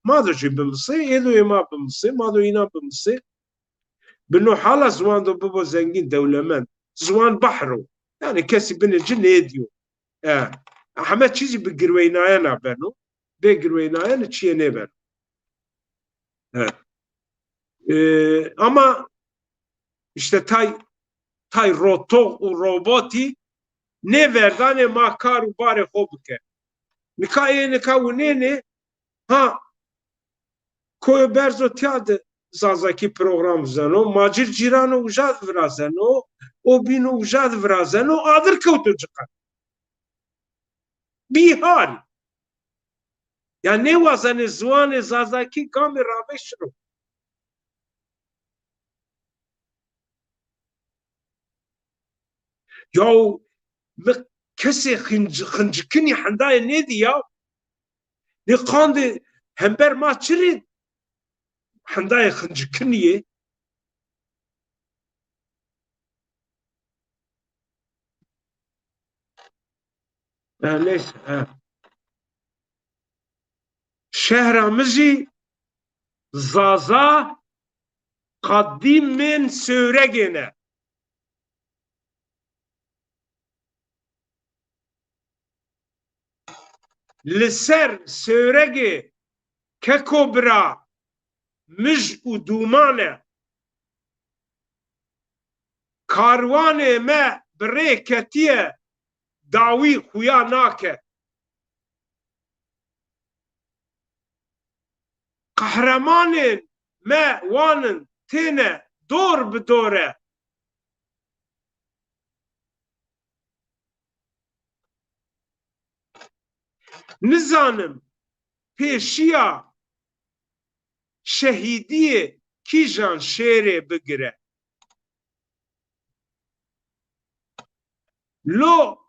madrci bimsi edo ema bimsi mado ina bimsi binu hala zwan do babo zengin devlemen zwan bahro yani kesi bineci ne diyor همه چیزی به گروینایه نبرنو به گروینایه چیه نبر ama işte tay rotok u roboti ne verdane ma karu bare hobuke nika u nene ha koyo berzo tiade zazaki program zano macir cirano ujad vrazano o bino ujad vrazano adır kautu çıkar bihar ya ne vazane zuane zazaki kami rabeşro ya kسی خنجکنی حندای نیدی یا نقاند همبر ما چرید حندای خنجکنیه neyse şehramızı zaza kadimin söregene لسر سورگی که کبرا مج و دومانه کاروانه ما بره کتیه داوی خویا ناکه قهرمانه ما وانن تینه دور بدوره نزانم پیشیا شهیدی کیجان شیره بگیره لو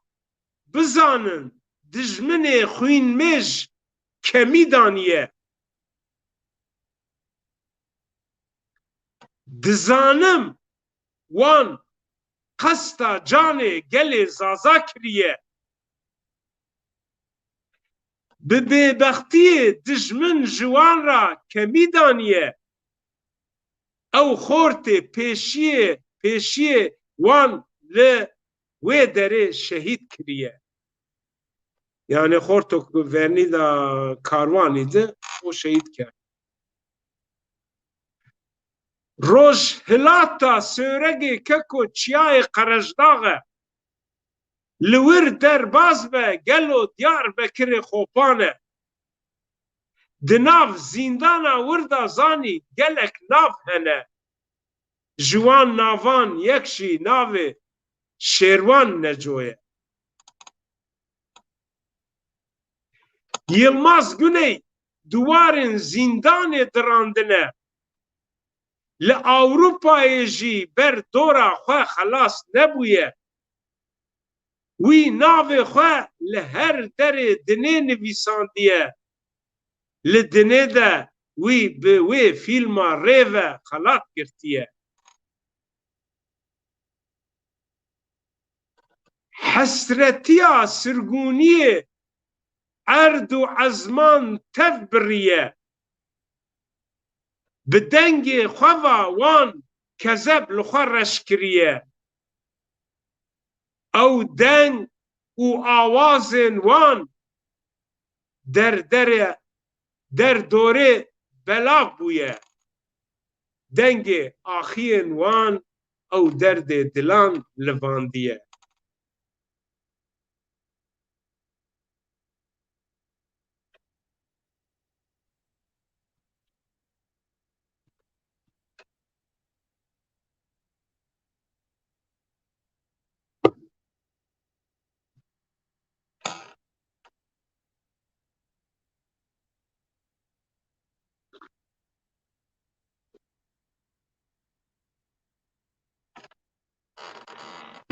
بزانن دجمن خوین مج کمی دانیه دزانم وان قستا جانه گل زازا کریه به ببختی دجمن جوان را کمی دانیه او خورت پیشیه وان ل و دره شهید کریه yani خورتو ورنی دا کاروانی ده o şehit کرد روش هلاتا سورگی ککو چیای قرجداغه لور در باز به گلو دیار بکر خوپانه دناف زیندانا وردا زانی گلک ناف هنه جوان ناوان یکشی ناو شیروان نجویه Yılmaz Güney duvarın zindanı dirandine li Avrupa'yı jî ber dora xwe xelas nebûye wî navê xwe li her derê dinê nivîsandiye li dinê de wî bi wê fîlma rêve xelat girtiye hesretiya sirgûniyê erd û ezman tev biriye bi dengê xwe wan kezeb li xwe reş kiriye ew deng û awazên wan derdorê belav bûye dengê axiyên wan ew derdê dilan livandiye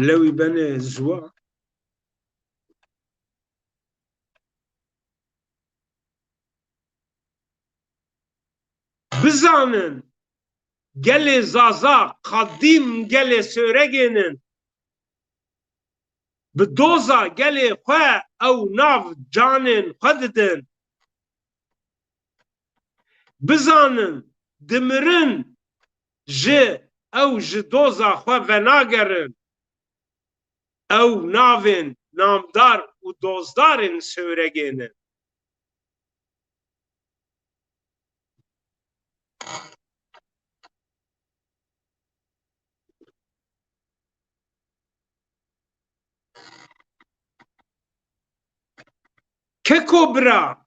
lewî benê ziwa bizanin gelê zaza qedîm gelê sôregên in bi doza gelê xwe ew nav canên xwe didin. Bizanin dimirin ji ew ji doza xwe venagerin. Ew navên namdar û dozdarên sêwregê ne. Keko bira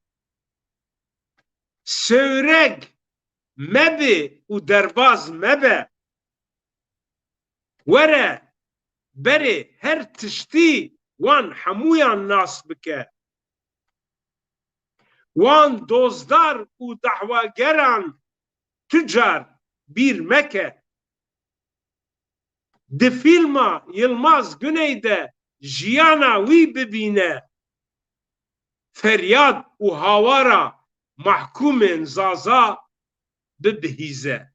sêwreg mebe û derbas mebe. Were berê her tiştî wan hemûyan nas bike. Wan dozdar û dehwageran tu car bîr meke. Di fîlma Yılmaz Güney de jiyana wî bibîne. Feryad û hawara mahkûmên zaza bibihîze.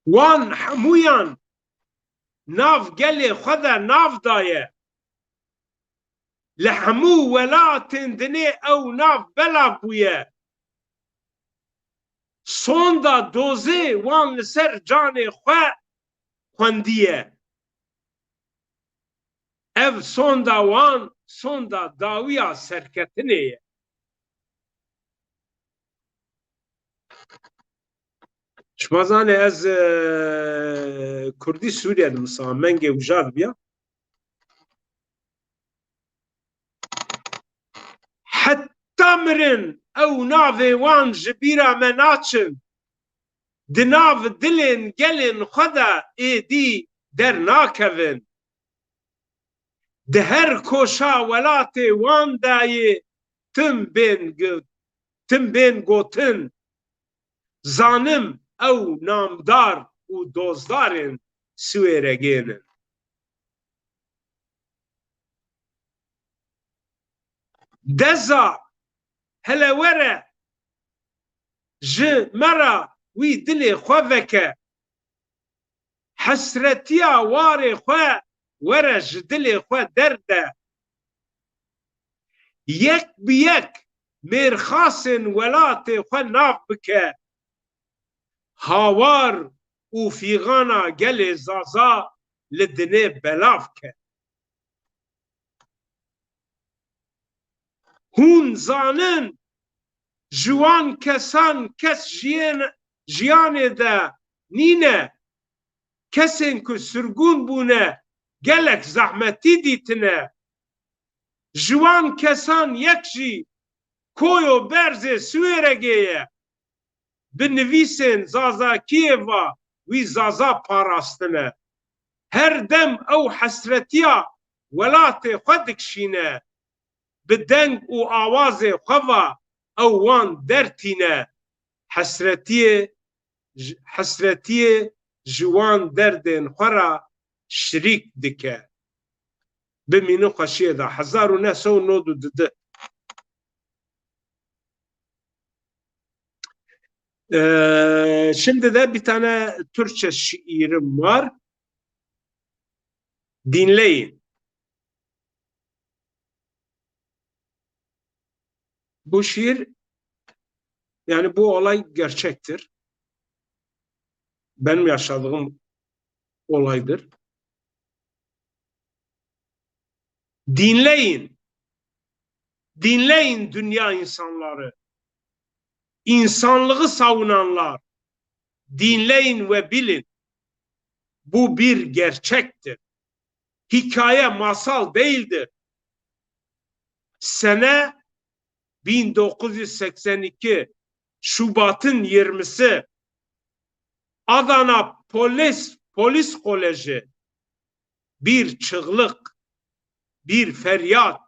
Wan hemûyan nav gelê xwe de nav daye. Li hemû welatên dinê ew nav belav bûye. Sonda dozê wan li ser canê xwe xwendiye. Ev sonda wan sonda dawiya serketinê ye. Şmazanê ez Kurdî Sûriye dimisa mengê wija dibiya. Heta mirin ew navê wan ji bîra me naçin. Di nav dilên gelên xwe de êdî dernakevin. Di her koşa welatê wan dayê tim bên gotin. Zanim ew namdar û dozdarên Swêregê ne. Deza hele were ji me ra wî dilê xwe veke. Hesretiya warê xwe were ji dilê xwe derde. Yek bi yek mêrxasên welatê xwe nav bike. Hawar û fîgana gelê zaza li dinê belav ke. Hûn zanin ji wan kesan kes jiyanê de nîne. Kesên ku sirgûn bûne gelek zehmetî dîtine. Ji wan kesan yek jî koyo berzê Swêregê ye. Bi nivîsên zazakiyê va wî zaza parastine. Her dem ew hesretiya welatê xwe dikişîne. Bi deng û awazê xwe va ew wan dertîne. Hesretiyê ji wan derdên xwe ra şirîk dike. Bimînin xweşiyê de 1992. Şimdi de bir tane Türkçe şiirim var. Dinleyin. Bu şiir, yani bu olay gerçektir. Benim yaşadığım olaydır. Dinleyin. Dinleyin dünya insanları. İnsanlığı savunanlar. Dinleyin ve bilin. Bu bir gerçektir. Hikaye, masal değildir. Sene 1982 Şubat'ın 20'si Adana Polis Koleji bir çığlık, bir feryat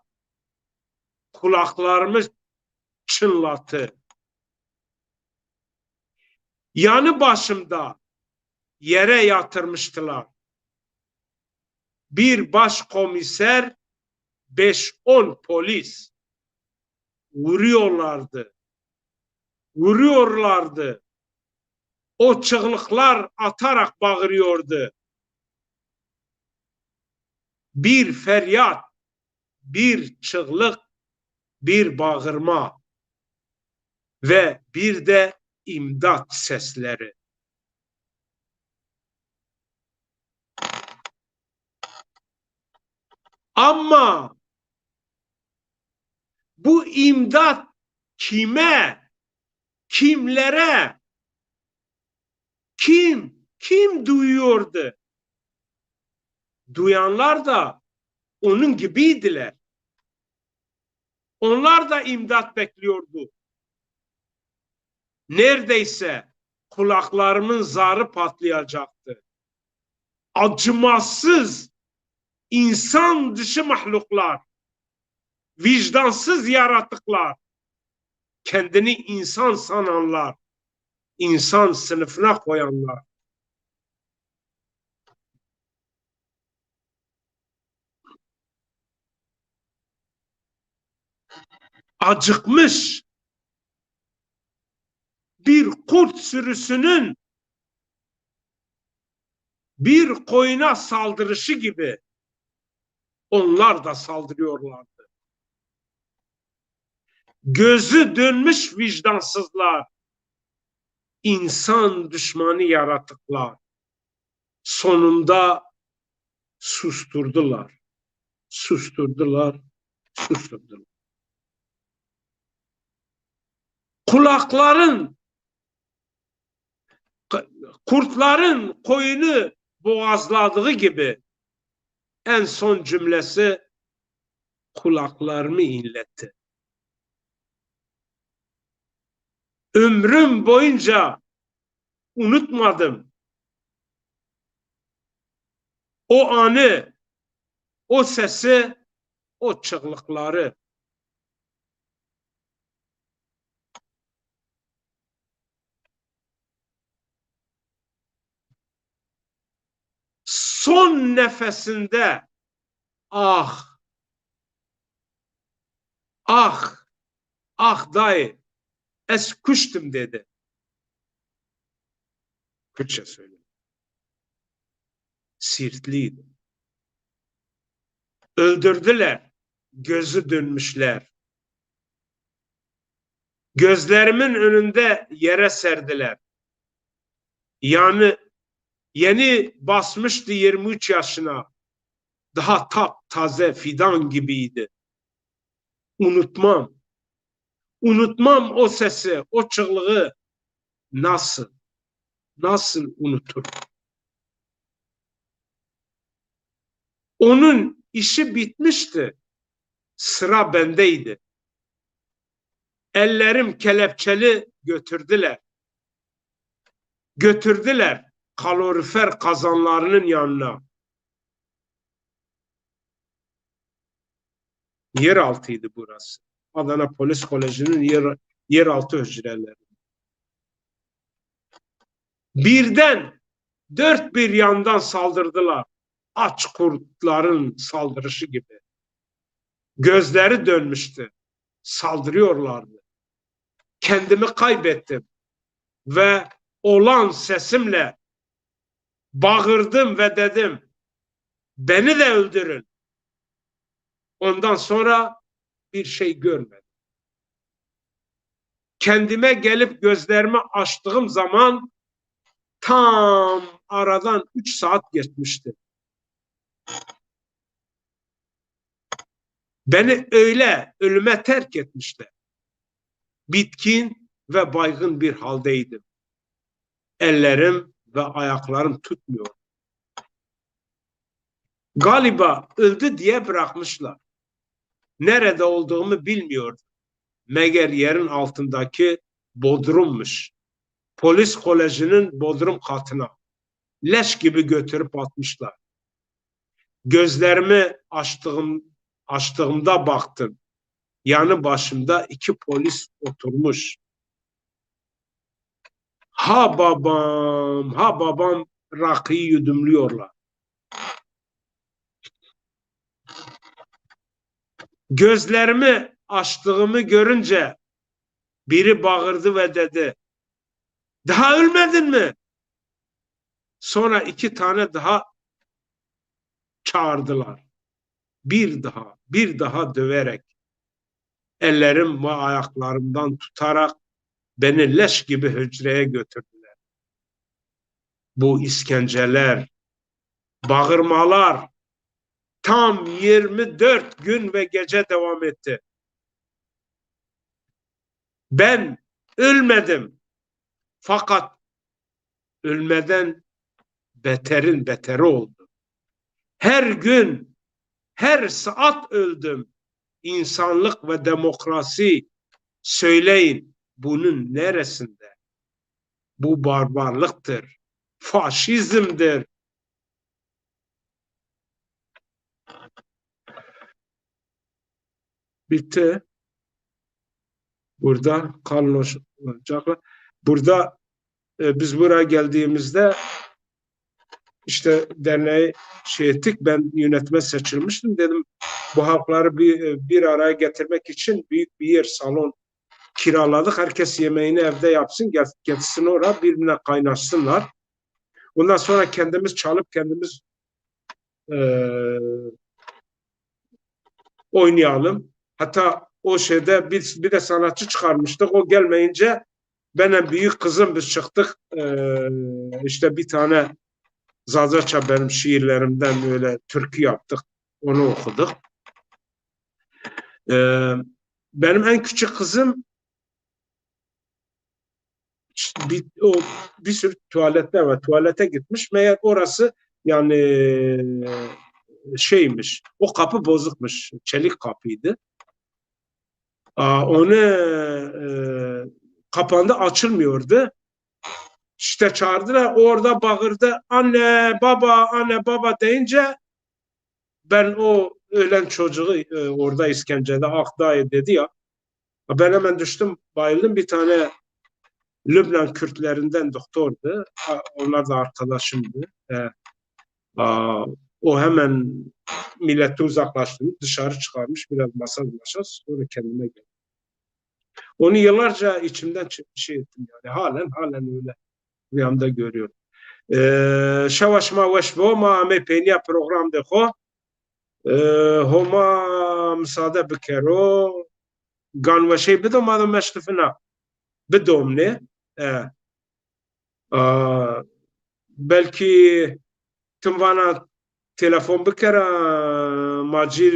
kulaklarımı çınlattı. Yanı başımda yere yatırmıştılar. bir başkomiser, 5-10 polis vuruyorlardı. Vuruyorlardı. O çığlıklar atarak bağırıyordu. Bir feryat, bir çığlık, bir bağırma ve bir de imdat sesleri. Ama bu imdat kime, kimlere, kim duyuyordu? Duyanlar da onun gibiydiler. Onlar da imdat bekliyordu. Neredeyse kulaklarımın zarı patlayacaktı. Acımasız, insan dışı mahluklar, vicdansız yaratıklar, kendini insan sananlar, insan sınıfına koyanlar. Acıkmış bir kurt sürüsünün bir koyuna saldırışı gibi onlar da saldırıyorlardı. Gözü dönmüş vicdansızlar, insan düşmanı yaratıklar sonunda susturdular. Susturdular, susturdular. Kurtların koyunu boğazladığı gibi en son cümlesi kulaklarımı inletti. Ömrüm boyunca unutmadım o anı, o sesi, o çığlıkları. Son nefesinde ah, ah, ah dayı, es kuştum dedi. Kürtçe söylüyor. Sirtliydi. Öldürdüler. Gözü dönmüşler. Gözlerimin önünde yere serdiler. Yani yeni basmıştı 23 yaşına. Daha taze fidan gibiydi. Unutmam. Unutmam o sesi, o çığlığı. Nasıl unutur? Onun işi bitmişti. Sıra bendeydi. Ellerim kelepçeli götürdüler. Götürdüler kalorifer kazanlarının yanına. Yeraltıydı burası. Adana Polis Koleji'nin yeraltı hücreleri. Birden dört bir yandan saldırdılar. Aç kurtların saldırışı gibi. Gözleri dönmüştü. Saldırıyorlardı. Kendimi kaybettim ve olan sesimle bağırdım ve dedim, beni de öldürün. Ondan sonra bir şey görmedim. Kendime gelip gözlerimi açtığım zaman tam aradan 3 saat geçmişti. Beni öyle ölüme terk etmişler. Bitkin ve baygın bir haldeydim. Ellerim ve ayaklarım tutmuyor. Galiba öldü diye bırakmışlar. Nerede olduğumu bilmiyordum. Meğer yerin altındaki bodrummuş. Polis kolejinin bodrum katına. Leş gibi götürüp atmışlar. Gözlerimi açtığımda baktım. Yanı başımda 2 polis oturmuş. Ha babam, ha babam rakıyı yudumluyorlar. Gözlerimi açtığımı görünce biri bağırdı ve dedi, daha ölmedin mi? Sonra 2 tane daha çağırdılar. Bir daha döverek, ellerim ve ayaklarımdan tutarak beni leş gibi hücreye götürdüler. Bu işkenceler, bağırmalar tam 24 gün ve gece devam etti. Ben ölmedim. Fakat ölmeden beterin beteri oldu. Her gün, her saat öldüm. İnsanlık ve demokrasi, söyleyin bunun neresinde? Bu barbarlıktır, faşizmdir. Bitti. Burada kalın olacaklar. Burada biz buraya geldiğimizde işte derneği ettik. Ben yönetime seçilmiştim. Dedim bu halkları bir araya getirmek için büyük bir yer, salon kiraladık. Herkes yemeğini evde yapsın, getirsin oraya birbirine kaynaşsınlar. Ondan sonra kendimiz çalıp kendimiz e, oynayalım. Hatta o şeyde bir de sanatçı çıkarmıştık. O gelmeyince benim büyük kızım biz çıktık. İşte bir tane Zazaça benim şiirlerimden öyle türkü yaptık. Onu okuduk. Benim en küçük kızım bir sürü tuvaletler var. Tuvalete gitmiş. Meğer orası yani şeymiş. O kapı bozukmuş. Çelik kapıydı. Onu kapandı, açılmıyordu. İşte çağırdılar, orada bağırdı. Anne, baba, anne, baba deyince ben o ölen çocuğu orada İskence'de Akdağ dedi ya. Ben hemen düştüm, bayıldım. Bir tane Lübnan Kürtlerinden doktordu. Onlar da arkadaşımdı. O hemen milleti uzaklaştırmış, dışarı çıkarmış, biraz masaj sonra kendime geldim. Onu yıllarca içimden şey ettim yani. Halen öyle rüyamda görüyorum. شوش ما وش بو ما همه پینیا پروگرام دخو هما مساعده بکرو گان وشی بدو ما دو مشتفنا بدوم نه belki tüm bana telefon bikere macir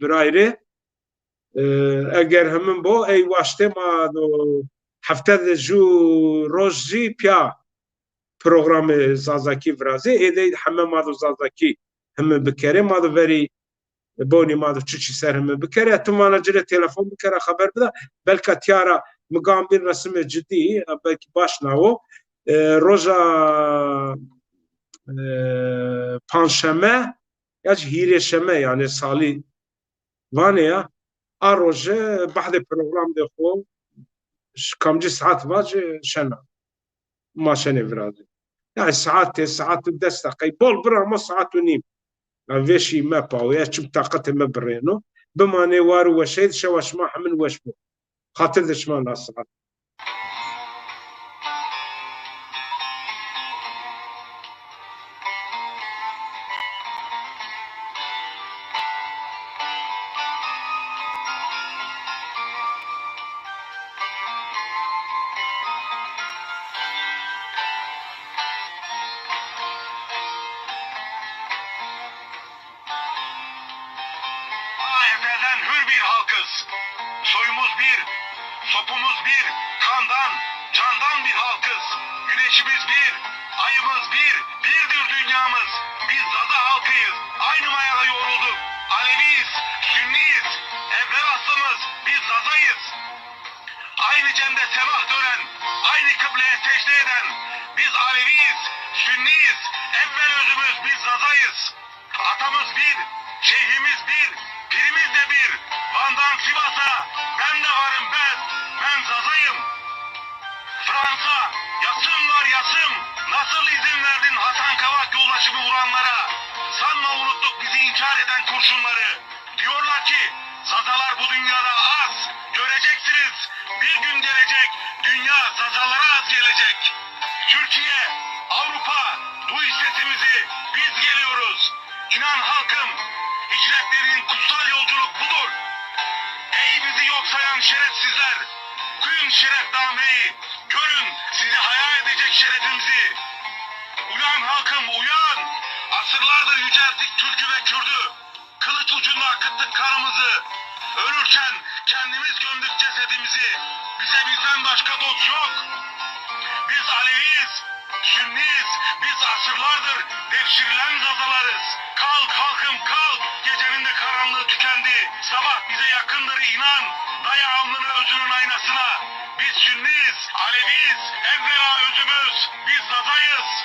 birayre eğer hemen bu ey vaşte ma do hafta ju roji pya programı Zazaki Vrazi ede hemme madu Zazaki hemme bikere madu veri boni madu çuçi ser hemme bikere tumana cire telefon bikere haber bida belki tiyara mugambir resmi ciddi belki başna o roja panşeme ya hireşeme yani sali vane ya a roje bahde program de xo kamcı saat vaje şena maşene Vrazi يعني ساعات دستقي بول برا ما ساعات ونيم فيشي ما باو يا شو طاقته ما برينو بما نوارو وشيد شواش ما من وش بو خاطر ذش ما ناصر Soyumuz bir, sopumuz bir, kandan, candan bir halkız. Güneşimiz bir, ayımız bir, birdir dünyamız. Biz Zaza halkıyız, aynı mayada yoğrulduk. Aleviyiz, Sünniyiz, evvel aslımız, biz Zaza'yız. Aynı cemde semah dönen, aynı kıbleye secde eden. Biz Aleviyiz, Sünniyiz, evvel özümüz, biz Zaza'yız. Atamız bir, şeyhimiz bir, pirimiz de bir. Van'dan Sivas'a ben de varım ben Zaza'yım. Fransa yasım var yasım. Nasıl izin verdin Hasan Kavak yoldaşımı vuranlara? Sanma unuttuk bizi inkar eden kurşunları. Diyorlar ki Zazalar bu dünyada az. Göreceksiniz. Bir gün gelecek. Dünya zazalara az gelecek. Türkiye, Avrupa, duy sesimizi. Biz geliyoruz. İnan halkım. Hicretlerin kutsal yolculuk budur. Ey bizi yok sayan şerefsizler. Duyun şerefnameyi. Görün sizi hayal edecek şerefimizi. Uyan halkım uyan. Asırlardır yücelttik Türk'ü ve Kürd'ü. Kılıç ucunda akıttık kanımızı. Ölürken kendimiz gömdük cesedimizi. Bize bizden başka dost yok. Biz Aleviyiz, Sünniyiz. Biz asırlardır devşirilen zazalarız. Kalk halkım kalk. Gecenin de karanlığı tükendi. Sabah bize yakındır inan. Daya alnını özünün aynasına. Biz Sünniyiz, Aleviyiz. Evvela özümüz. Biz zazayız.